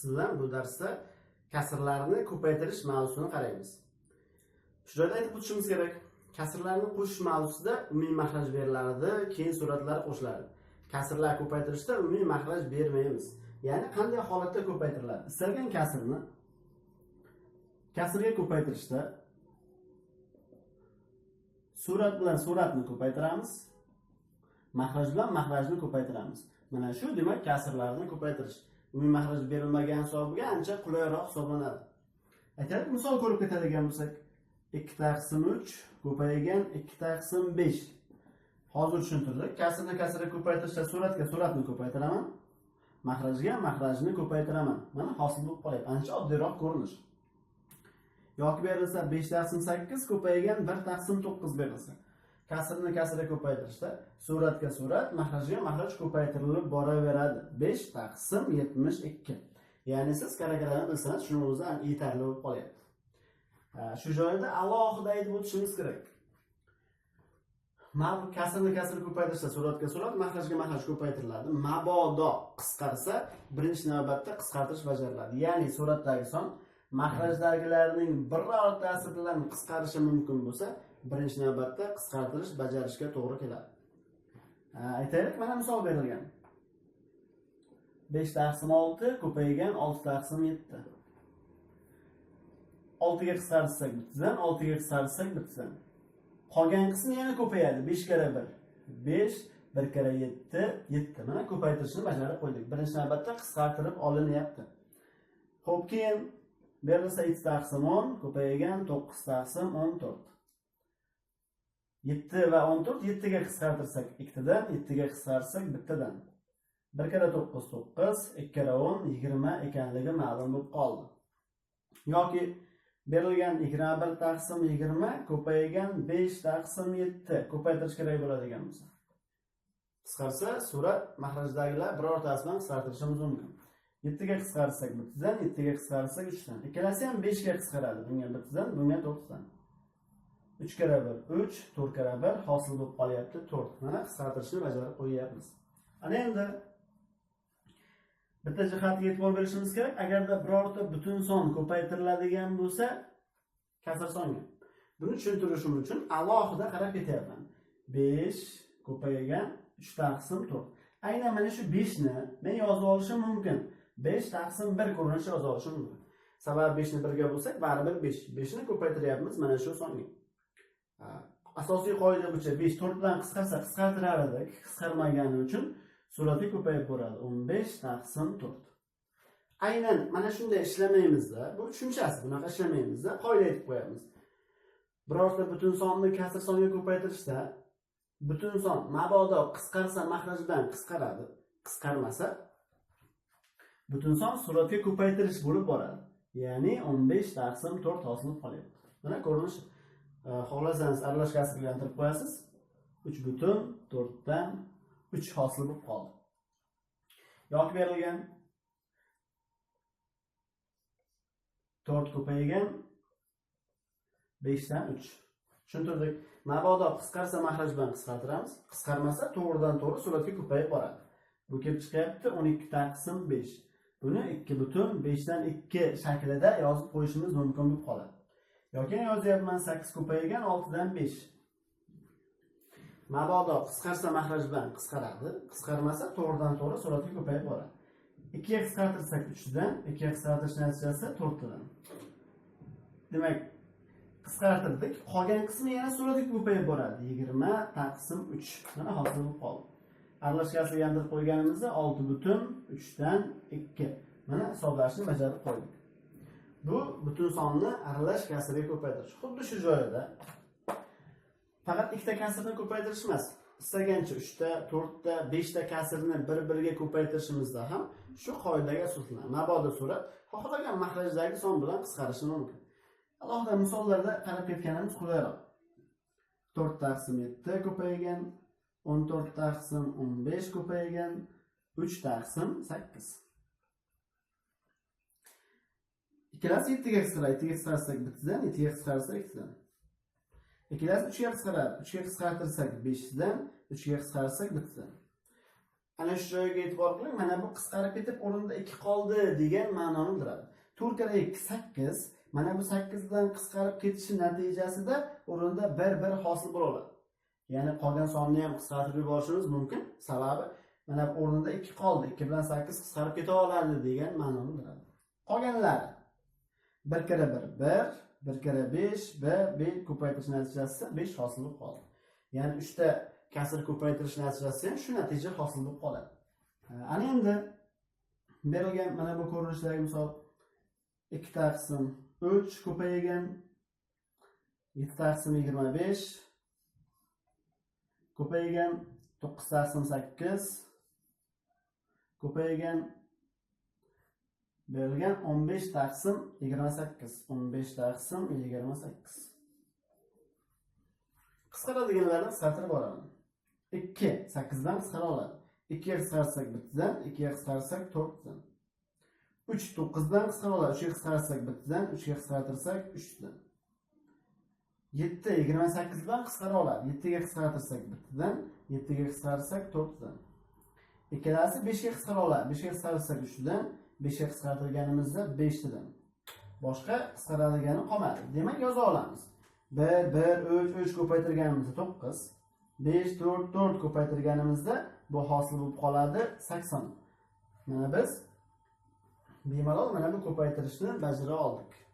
Sizlar bu darsda kasrlarni ko'paytirish mavzusini qaraymiz. Shu joyda aytib o'tishimiz kerak. Kasrlarni qo'shish mavzusida umumiy maxraj beriladi, keyin suratlar qo'shiladi. Kasrlar ko'paytirishda umumiy maxraj bermaymiz. Ya'ni qanday holatda ko'paytiriladi? Istalgan kasrni kasrga ko'paytirishda surat bilan suratni ko'paytiramiz, maxraj bilan maxrajni ko'paytiramiz. Mana shu demak kasrlarni ko'paytirish. Umumiy maxraj berilmagan hisobiga ancha qulayroq hisoblanadi. Aytaylik, misol ko'rib ketadigan bo'lsak, 2/3 ko'paygan 2/5. Hozir tushuntirdik. Kasrni kasrga ko'paytirishda suratga suratni ko'paytiraman, maxrajga maxrajni ko'paytiraman. Mana hosil bo'lib qolyapti. Ancha oddiyroq ko'rinish. Yoki berilsa 5/8 ko'paygan 1/9 berilsa, kasrni kasrga ko'paytirishda suratga surat, maxrajga maxraj ko'paytirilib boraveradi. 5/72. Ya'ni siz kalkulyatorni bilsangiz, shuning o'zi yetarli bo'lib qolyapti. Shu joyda alohida aytib o'tishimiz kerak. Kasrni kasrga ko'paytirishda suratga surat, maxrajga maxraj ko'paytiriladi. Mabodo qisqarsa, birinchi navbatda qisqartirish bajariladi. Ya'ni suratdagi son maxrajdagilarning birortasi bilan qisqarishi mumkin bo'lsa, birinchi navbatda qisqartirish bajarishga to'g'ri keladi. Aytaylik, mana misol berilgan. 5/6 ko'paygan 6/7. 6 ga qisqartirsak bittidan, 6 ga qisqartirsak bittidan. Qolgan qismi yana ko'payadi. 5 kara 1. 5, 1 kara 7, 7. Mana ko'paytirishni bajarib qo'ydik. Birinchi navbatda qisqartirib olinyapti. Xo'p, keyin berilsa 2/10 ko'paygan 9/14. 7 va 14, 7 ga qisqartirsak 2 dan, 7 ga qisqartirsak bittadan. 1 kara 9 9, 2 kara 10 20 ekanligi ma'lum bo'lib qoldi. Yoki berilgan 21/20 ko'paygan 5/7 ko'paytirish kerak bo'ladigan bo'lsa, qisqarsa surat maxrajdagilar birortasi bilan qisqartirishimiz mumkin. 7 ga qisqartirsak bittidan, 7 ga qisqartirsak 3 dan. Ikkalasi ham 5 ga qisqaradi. Bunga bittidan, bunga 4 dan. 3 kara 1 3, 4 kara 1 hosil bo'lib qolyapti 4. Mana qisqartirishni bajarib qo'yyapmiz. Ana endi bitta jihatga e'tibor berishimiz kerak. Agarda birorta butun son ko'paytiriladigan bo'lsa, kasr songa. Buni tushuntirishim uchun alohida qarab ketyapman. 5 ko'paygan 3/4. Aynan mana shu 5 ni men yozib olishim mumkin. 5/1 ko'rinishda yozib olishim mumkin. Sababi 5 ni 1 ga bo'lsak, baribir 5. 5 ni ko'paytiryapmiz mana shu songa. Asosiy qoida bo'yicha 5 4 bilan qisqarsa qisqartirar edik. Qisqarmagani uchun surati ko'payib boradi. 15/4. Aynan mana shunday ishlamaymizda, bu tushunchasi, bunaqa ishlamaymizda, qoida aytib qo'yamiz. Birorta butun sonni kasr songa ko'paytirishda butun son mabodo qisqarsa maxrajdan qisqaradi, qisqarmasa butun son suratga ko'paytirish bo'lib boradi. Ya'ni 15/4 hosil qolyapti. Mana ko'rinish. Xohlasangiz aralash kasrga aylantirib qo'yasiz. 3/4 dan 3 hosil bo'lib qoldi. Yoki berilgan 4 ko'paygan 5 dan 3. Tushuntirdik. Mabodo qisqarsa maxraj bilan qisqartiramiz, qisqarmasa to'g'ridan to'g'ri suratga ko'payib boradi. Bu kelib chiqyapti 12/5. Buni 2/5 dan 2 shaklida yozib qo'yishimiz mumkin bo'lib qoladi. Yoki yozyapman 8 ko'paygan 6 dan 5. Mabodo qisqarsa maxraj bilan qisqaradi, qisqarmasa to'g'ridan to'g'ri suratga ko'payib boradi. 2 ga qisqartirsak 3 dan, 2 ga qisqartirish natijasi 4 dan. Demak, qisqartirdik. Qolgan qismi yana suratga ko'payib boradi. 20/3. Mana hosil bo'lib qoldi. Aralash kasrga aylantirib qo'yganimizda 6/3 dan 2. Mana hisoblashni bajarib qo'ydik. Bu butun sonni aralash kasrga ko'paytirish. Xuddi shu joyda faqat ikkita kasrni ko'paytirish emas, istagancha 3 ta, 4 ta, 5 ta kasrni bir-biriga ko'paytirishimizda ham shu qoidaga asoslanadi. Mabodo surat xohlagan maxrajdagi son bilan qisqarishi mumkin. Alohida misollarda qarab ketganimiz qulayroq. 4/7 ko'paygan 14/15 ko'paygan 3/8. Ikkalasi 7 ga qisqaradi. 7 ga qisqarsak bittidan, 7 ga qisqarsak 2 dan. Ikkalasi 3 ga qisqaradi. 3 ga qisqartirsak 5 dan, 3 ga qisqarsak bittidan. ana shu joyga e'tibor qiling. Mana bu qisqarib ketib o'rinda 2 qoldi degan ma'noni bildiradi. 4 kare 2 8. Mana bu 8 dan qisqarib ketishi natijasida o'rinda 1 hosil bo'ladi. Ya'ni qolgan sonni ham qisqartirib yuborishimiz mumkin. Sababi mana bu o'rinda 2 qoldi. 2 bilan 8 qisqarib keta oladi degan ma'noni bildiradi. Qolganlari 1 kare 1 1, 1 kare 5 va 1 ko'paytirish natijasida 5 hosil bo'lib qoldi. Ya'ni 3 ta kasr ko'paytirish natijasida ham shu natija hosil bo'lib qoladi. Ana endi berilgan mana bu ko'rinishdagi misol 2 taqsim 3 ko'paygan 7 taqsim 25 ko'paygan 9 taqsim 8 ko'paygan berilgan 15 taqsim 28 15 taqsim 28. Qisqaradiganlarni qisqartirib boraman. 2 8 dan qisqara oladi. 2 ga qisqarsak 1 dan, 2 ga qisqarsak 4 dan. 3 9 dan qisqara oladi. 3 ga qisqarsak 1 dan, 3 ga qisqartirsak 3 dan. 7 28 dan qisqara oladi. 7 ga qisqartirsak 1 dan, 7 ga qisqartirsak 4 dan. Ikkalasi 5 ga qisqara oladi. 5 ga qisqartirsak 3 dan, 5 ga qisqartirganimizda 5 dan. Boshqa qisqaradigani qolmadi. Demak, yoza olamiz. 1 1 3 ko'paytirganimizda 9, 5 4 4 ko'paytirganimizda bu hosil bo'lib qoladi 80. Mana biz bemalol mana bu ko'paytirishni bajara oldik.